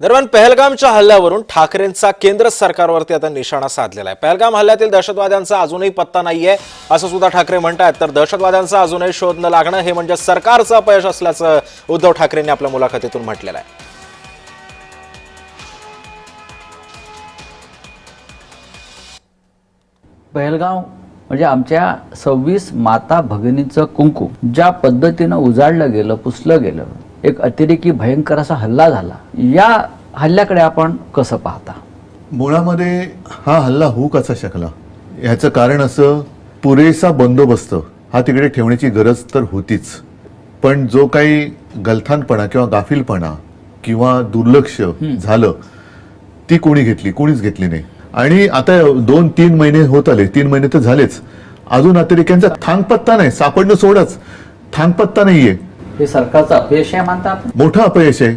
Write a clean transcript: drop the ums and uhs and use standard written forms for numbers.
दरम्यान पहलगामच्या हल्ल्यावरून ठाकरेंचा केंद्र सरकारवरती आता निशाणा साधलेला आहे। पहलगाम हल्ल्यातील दहशतवाद्यांचा अजूनही पत्ता नाहीये असं सुद्धा ठाकरे म्हणतात। तर दहशतवाद्यांचा अजूनही शोध न लागणं हे म्हणजे सरकारचं अपयश असल्याचं उद्धव ठाकरेंनी आपल्या मुलाखतीतून म्हटलेलं आहे। पहलगाव म्हणजे आमच्या 26 माता भगिनींचं कुंकू ज्या पद्धतीनं उजाडलं गेलं, पुसलं गेलं, एक अतिरेकी भयंकर असा हल्ला झाला। या हल्ल्याकडे आपण कसं पाहता? मुळामध्ये हा हल्ला होऊ कसा शकला ह्याचं कारण असं, पुरेसा बंदोबस्त हा तिकडे ठेवण्याची गरज तर होतीच, पण जो काही गलथानपणा किंवा गाफीलपणा किंवा दुर्लक्ष झालं ती कोणीच घेतली नाही। आणि आता 2-3 महिने होत आले, 3 महिने तर झालेच, अजून अतिरेक्यांचा थांगपत्ता नाही, सापडणं सोडच, थांगपत्ता नाहीये। हे सरकारचं अपयश आहे मानता आपण? मोठं अपयश आहे।